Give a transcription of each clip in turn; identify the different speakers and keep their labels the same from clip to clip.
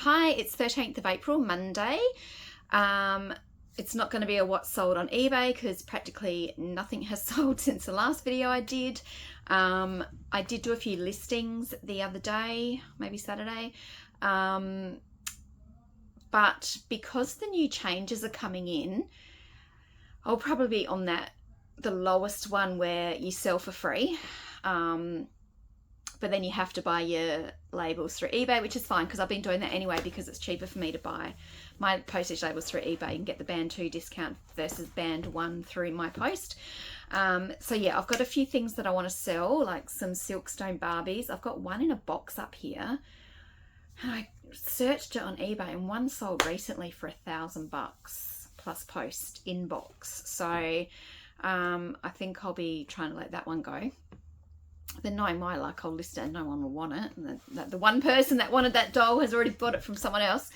Speaker 1: Hi, it's 13th of April, Monday. It's not going to be a what's sold on eBay because practically nothing has sold since the last video I did. I did do a few listings the other day, maybe Saturday. But because the new changes are coming in, I'll probably be on the lowest one where you sell for free. But then you have to buy your labels through eBay, which is fine because I've been doing that anyway because it's cheaper for me to buy my postage labels through eBay and get the band 2 discount versus band 1 through my post. So yeah, I've got a few things that I want to sell, like some Silkstone Barbies. I've got one in a box up here. And I searched it on eBay and one sold recently for $1,000 plus post in box. So I think I'll be trying to let that one go. Then knowing my luck, I'll list it and no one will want it. And the one person that wanted that doll has already bought it from someone else.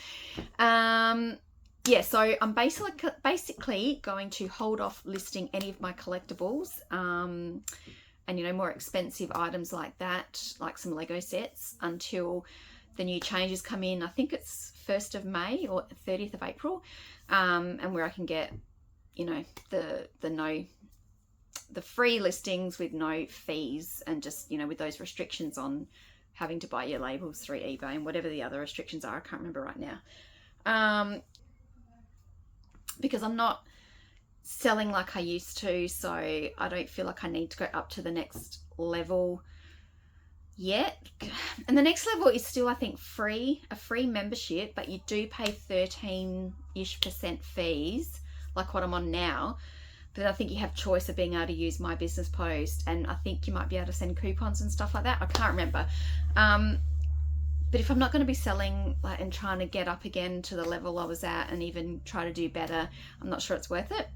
Speaker 1: Yeah, so I'm basically going to hold off listing any of my collectibles and, you know, more expensive items like that, like some Lego sets, until the new changes come in. I think it's 1st of May or 30th of April, and where I can get, you know, the free listings with no fees, and just, you know, with those restrictions on having to buy your labels through eBay and whatever the other restrictions are. I can't remember right now. Because I'm not selling like I used to, so I don't feel like I need to go up to the next level yet. And the next level is still, I think, a free membership, but you do pay 13-ish% fees, like what I'm on now. But I think you have choice of being able to use My Business Post, and I think you might be able to send coupons and stuff like that. I can't remember. But if I'm not going to be selling and trying to get up again to the level I was at and even try to do better, I'm not sure it's worth it.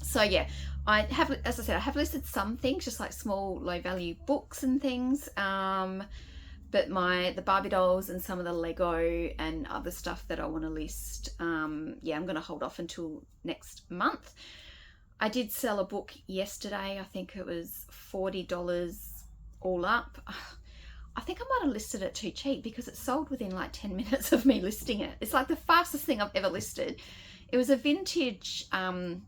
Speaker 1: So yeah, I have, as I said, I have listed some things, just like small low value books and things. But the Barbie dolls and some of the Lego and other stuff that I want to list, yeah, I'm going to hold off until next month. I did sell a book yesterday. I think it was $40 all up. I think I might have listed it too cheap because it sold within like 10 minutes of me listing it. It's like the fastest thing I've ever listed. It was a vintage Vogue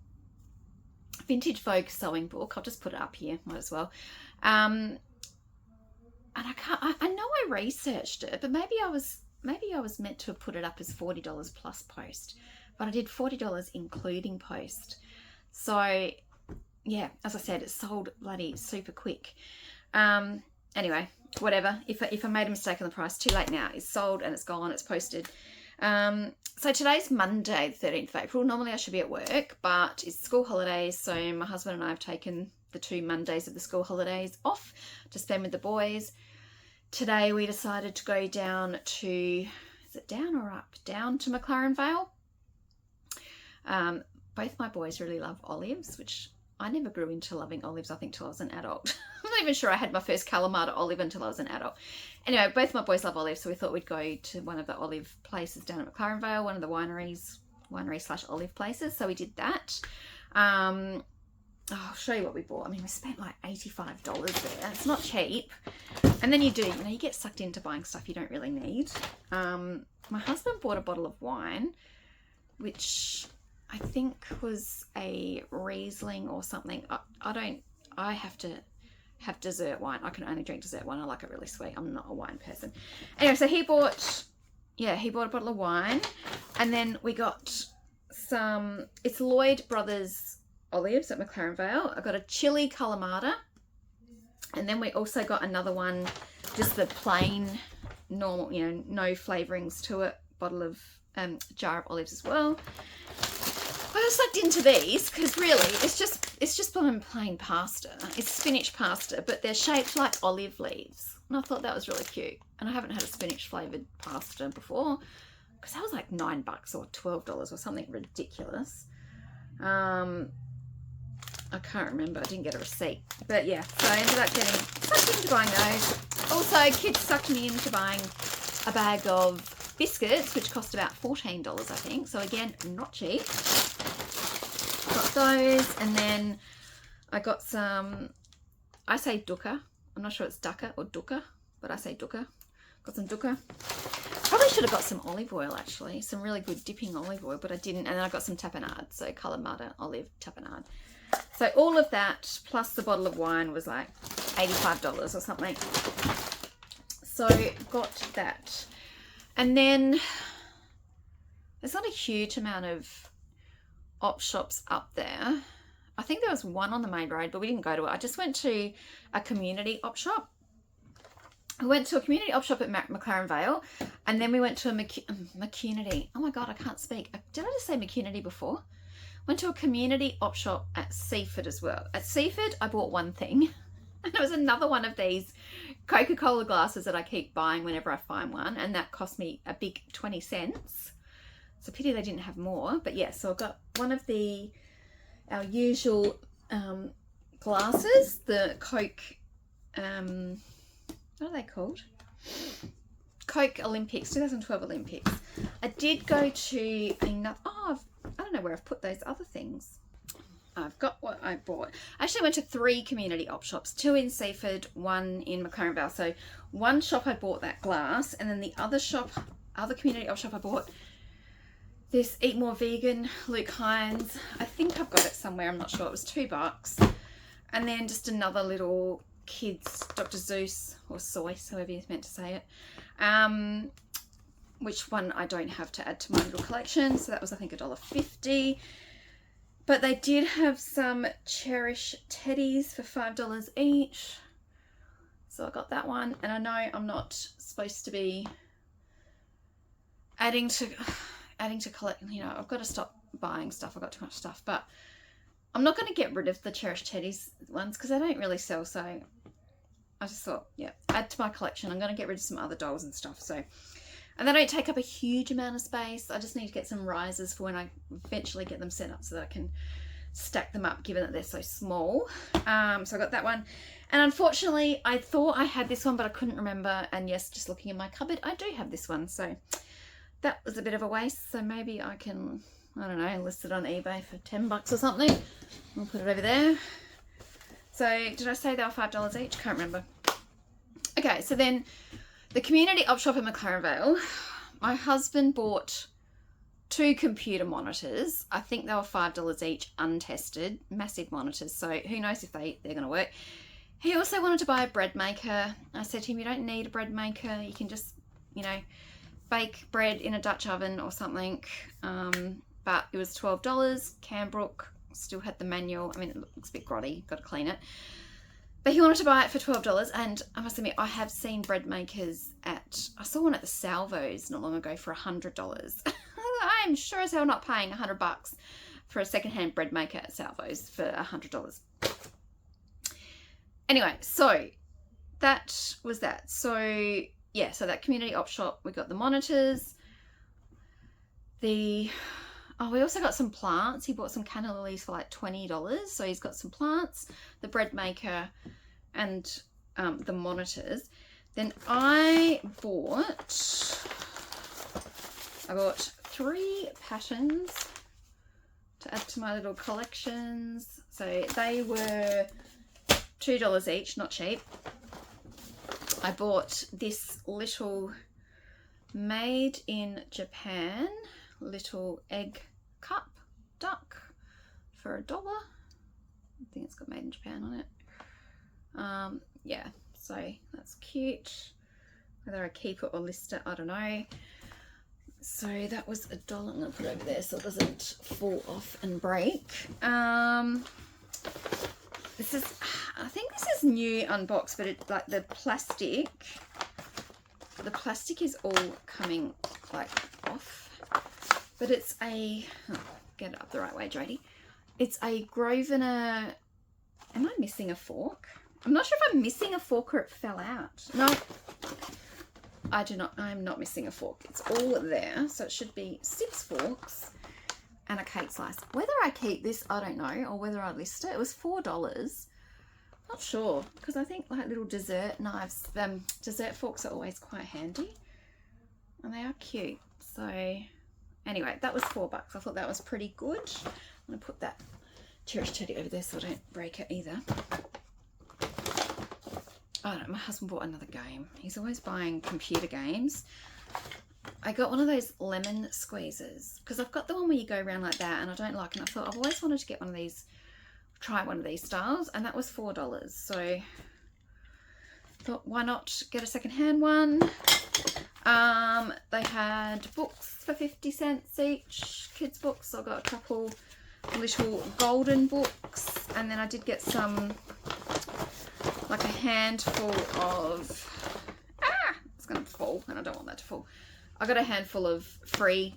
Speaker 1: sewing book. I'll just put it up here, might as well. And I know I researched it, but maybe I was meant to have put it up as $40 plus post, but I did $40 including post. So yeah, as I said, it sold bloody super quick. Anyway, whatever. If I made a mistake on the price, too late now. It's sold and it's gone, it's posted. So today's Monday, the 13th of April. Normally I should be at work, but it's school holidays, so my husband and I have taken the 2 Mondays of the school holidays off to spend with the boys. Today we decided to go down to, is it down or up? Down to McLaren Vale. Both my boys really love olives, which I never grew into loving olives, I think, till I was an adult. I'm not even sure I had my first Kalamata olive until I was an adult. Anyway, both my boys love olives, so we thought we'd go to one of the olive places down at McLaren Vale, one of the winery/olive places. So we did that. I'll show you what we bought. I mean, we spent like $85 there. It's not cheap. And then you get sucked into buying stuff you don't really need. My husband bought a bottle of wine, which I think was a Riesling or something. I have to have dessert wine. I can only drink dessert wine. I like it really sweet. I'm not a wine person. Anyway, so he bought a bottle of wine, and then we got it's Lloyd Brothers olives at McLaren Vale. I got a chili Kalamata, and then we also got another one, just the plain, normal, you know, no flavorings to it, jar of olives as well. I was sucked into these because really it's just plain pasta. It's spinach pasta, but they're shaped like olive leaves, and I thought that was really cute. And I haven't had a spinach flavored pasta before because that was like $9 or $12 or something ridiculous. I can't remember. I didn't get a receipt, but yeah. So I ended up getting sucked into buying those. Also, kids sucked me into buying a bag of biscuits, which cost about $14, I think. So again, not cheap. Got those, and then I got some, I say dukkha. I'm not sure it's dukkha or dukkha, but I say dukkha. Got some dukkha. Probably should have got some olive oil, actually. Some really good dipping olive oil, but I didn't. And then I got some tapenade, so Kalamata olive tapenade. So all of that, plus the bottle of wine, was like $85 or something. So got that. And then there's not a huge amount of op shops up there. I think there was one on the main road, but we didn't go to it. I just went to a community op shop. I went to a community op shop at McLaren Vale, and then we went to a McCunity. Oh my God, I can't speak. Did I just say McCunity before? Went to a community op shop at Seaford as well. At Seaford, I bought one thing, and it was another one of these Coca-Cola glasses that I keep buying whenever I find one, and that cost me a big 20 cents. It's a pity they didn't have more, but yeah, so I got one of our usual glasses, the Coke, what are they called? Coke Olympics, 2012 Olympics. I did go to another, I don't know where I've put those other things. I've got what I bought. I actually went to 3 community op shops, 2 in Seaford, 1 in McLaren Vale. So one shop I bought that glass, and then the other community op shop I bought this Eat More Vegan, Luke Hines. I think I've got it somewhere, I'm not sure. It was $2. And then just another little kids, Dr. Zeus, or Seuss, however you're meant to say it. Which one I don't have to add to my little collection. So that was, I think, $1.50. But they did have some Cherish teddies for $5 each. So I got that one. And I know I'm not supposed to be adding to collect, you know, I've got to stop buying stuff. I've got too much stuff, but I'm not going to get rid of the Cherish teddies ones because they don't really sell. So I just thought, yeah, add to my collection. I'm going to get rid of some other dolls and stuff. So, and they don't take up a huge amount of space. I just need to get some risers for when I eventually get them set up so that I can stack them up, given that they're so small. So I got that one. And unfortunately, I thought I had this one, but I couldn't remember. And yes, just looking in my cupboard, I do have this one. So that was a bit of a waste. So maybe I can, I don't know, list it on eBay for $10 or something. I'll put it over there. So did I say they were $5 each? Can't remember. Okay, so then the community op shop in McLaren Vale, my husband bought 2 computer monitors. I think they were $5 each, untested, massive monitors. So who knows if they're going to work. He also wanted to buy a bread maker. I said to him, you don't need a bread maker. You can just, you know, bake bread in a Dutch oven or something. But it was $12. Cambrook still had the manual. I mean, it looks a bit grotty, got to clean it. But he wanted to buy it for $12. And I must admit, I have seen bread makers I saw one at the Salvos not long ago for $100. I'm sure as hell not paying $100 for a secondhand bread maker at Salvos for $100. Anyway, so that was that. So yeah, so that community op shop, we got the monitors. We also got some plants. He bought some canna lilies for like $20. So he's got some plants, the bread maker, and the monitors. Then I bought 3 patterns to add to my little collections. So they were $2 each, not cheap. I bought this little made in Japan little egg cup duck for $1. I think it's got made in Japan on it. Yeah, so that's cute. Whether I keep it or list it, I don't know. So that was $1. I'm gonna put it over there so it doesn't fall off and break. This is, I think this is new unboxed, but it's like the plastic is all coming like off. But it's a, get it up the right way, Jodie. It's a Grosvenor, am I missing a fork? I'm not sure if I'm missing a fork or it fell out. No, I'm not missing a fork. It's all there. So it should be 6 forks and a cake slice. Whether I keep this, I don't know, or whether I list it. It was $4. Not sure, because I think like little dessert knives, dessert forks are always quite handy. And they are cute. So anyway, that was $4. I thought that was pretty good. I'm going to put that Cherish teddy over there so I don't break it either. Oh no, my husband bought another game. He's always buying computer games. I got one of those lemon squeezes because I've got the one where you go around like that and I don't like it. And I thought I've always wanted to get one of these, try one of these styles, and that was $4. So I thought, why not get a secondhand one? They had books for 50 cents each, kids books. So I got a couple little golden books, and then I did get some, like a handful of, it's gonna fall and I don't want that to fall. I got a handful of free,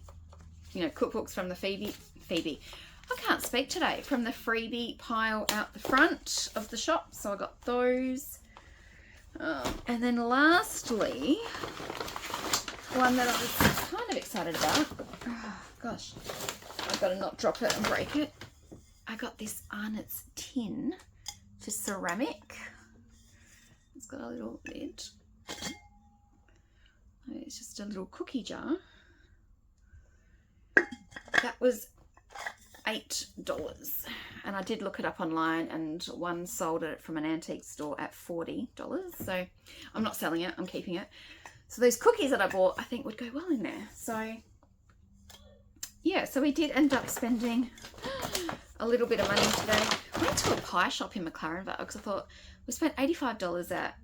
Speaker 1: you know, cookbooks from the Phoebe, I can't speak today, from the freebie pile out the front of the shop. So I got those. And then lastly, one that I was kind of excited about. Oh, gosh, I've got to not drop it and break it. I got this Arnott's tin for ceramic. It's got a little lid. It's just a little cookie jar. That was $8, and I did look it up online, and one sold it from an antique store at $40. So I'm not selling it, I'm keeping it. So those cookies that I bought I think would go well in there. So yeah, so we did end up spending a little bit of money today. I went to a pie shop in McLaren Vale because I thought we spent $85 at,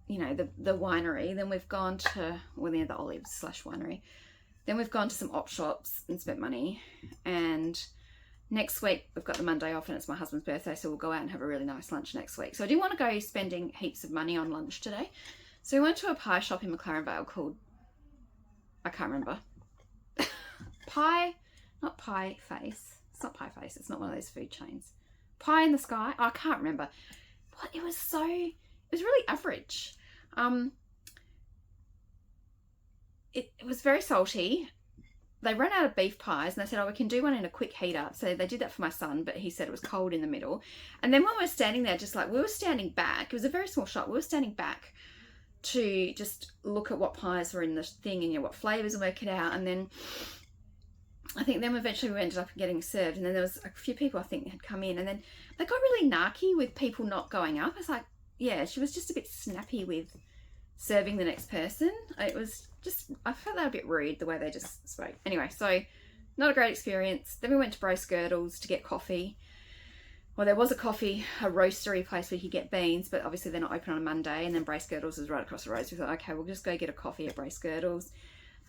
Speaker 1: you know, the winery. Then we've gone to, well, the olives / winery. Then we've gone to some op shops and spent money. And next week we've got the Monday off and it's my husband's birthday, so we'll go out and have a really nice lunch next week. So I didn't want to go spending heaps of money on lunch today. So we went to a pie shop in McLaren Vale called, I can't remember. Not Pie Face. It's not Pie Face. It's not one of those food chains. Pie in the Sky. Oh, I can't remember. But it was really average. It was very salty. They ran out of beef pies and they said, oh, we can do one in a quick heat up. So they did that for my son, but he said it was cold in the middle. And then when we were standing there, just like, we were standing back. It was a very small shop. We were standing back to just look at what pies were in the thing and, you know, what flavours, and work it out. And then I think then eventually we ended up getting served. And then there was a few people I think had come in, and then they got really narky with people not going up. It's like, yeah, she was just a bit snappy with serving the next person. It was just, I felt that a bit rude the way they just spoke. Anyway, so not a great experience. Then we went to Brace Girdles to get coffee. Well, there was a roastery place where you could get beans, but obviously they're not open on a Monday. And then Brace Girdles is right across the road. So we thought, okay, we'll just go get a coffee at Brace Girdles.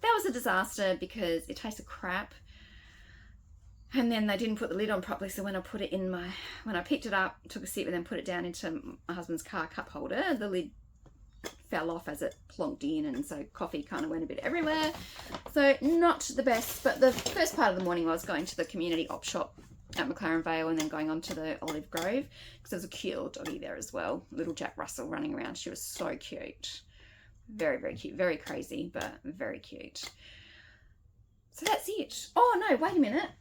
Speaker 1: That was a disaster because it tasted crap. And then they didn't put the lid on properly. So when I put it in when I picked it up, took a sip and then put it down into my husband's car cup holder, the lid fell off as it plonked in, and so coffee kind of went a bit everywhere. So not the best. But the first part of the morning I was going to the community op shop at McLaren Vale and then going on to the Olive Grove because there was a cute little doggy there as well, little Jack Russell running around. She was so cute, very, very cute, very crazy, but very cute. So that's it. Oh no, wait a minute,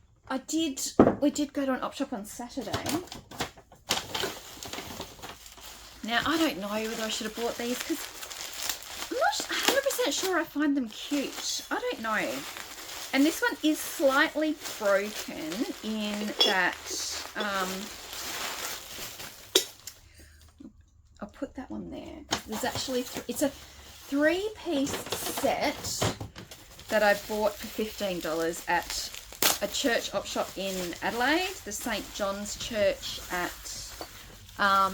Speaker 1: we did go to an op shop on Saturday. Now I don't know whether I should have bought these because I'm not 100% sure I find them cute. I don't know. And this one is slightly broken in that, I'll put that one there. There's actually, it's a 3-piece set that I bought for $15 at a church op shop in Adelaide, the St. John's Church at, well,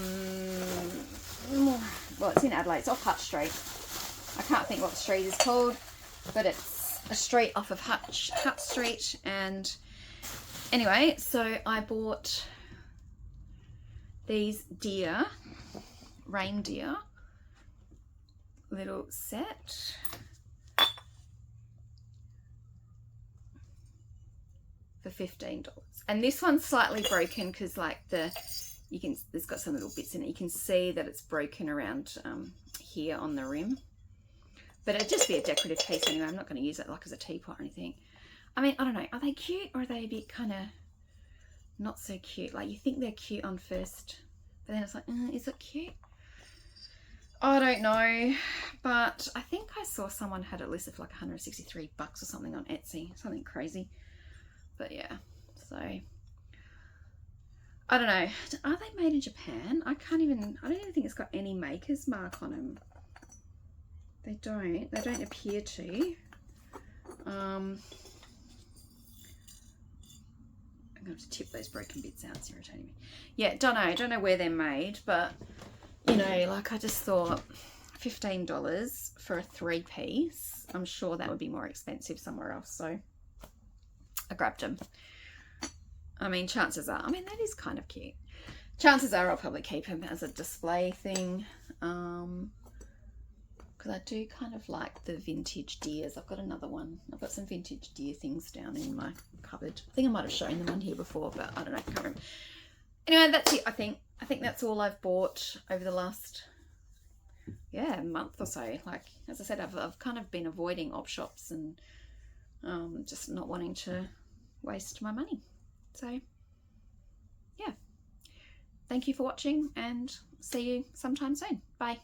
Speaker 1: it's in Adelaide, it's off Hutt Street. I can't think what the street is called, but it's a street off of Hutt Street. And anyway, so I bought these reindeer little set for $15. And this one's slightly broken because like there's got some little bits in it. You can see that it's broken around here on the rim. But it'd just be a decorative piece anyway. I'm not going to use it like as a teapot or anything. I mean, I don't know. Are they cute or are they a bit kind of not so cute? Like you think they're cute on first, but then it's like, is it cute? I don't know. But I think I saw someone had it listed for like $163 or something on Etsy. Something crazy. But yeah, so I don't know. Are they made in Japan? I don't even think it's got any maker's mark on them. They don't appear to. I'm going to have to tip those broken bits out. It's irritating me. Yeah, don't know where they're made, but, you know, like I just thought $15 for a 3-piece. I'm sure that would be more expensive somewhere else, so I grabbed them. I mean, chances are, I mean, that is kind of cute. Chances are I'll probably keep them as a display thing, because I do kind of like the vintage deers. I've got another one. I've got some vintage deer things down in my cupboard. I think I might have shown them on here before, but I don't know, I can't remember. Anyway, that's it, I think. I think that's all I've bought over the last, yeah, month or so. Like, as I said, I've kind of been avoiding op shops and just not wanting to waste my money. So, yeah. Thank you for watching and see you sometime soon. Bye.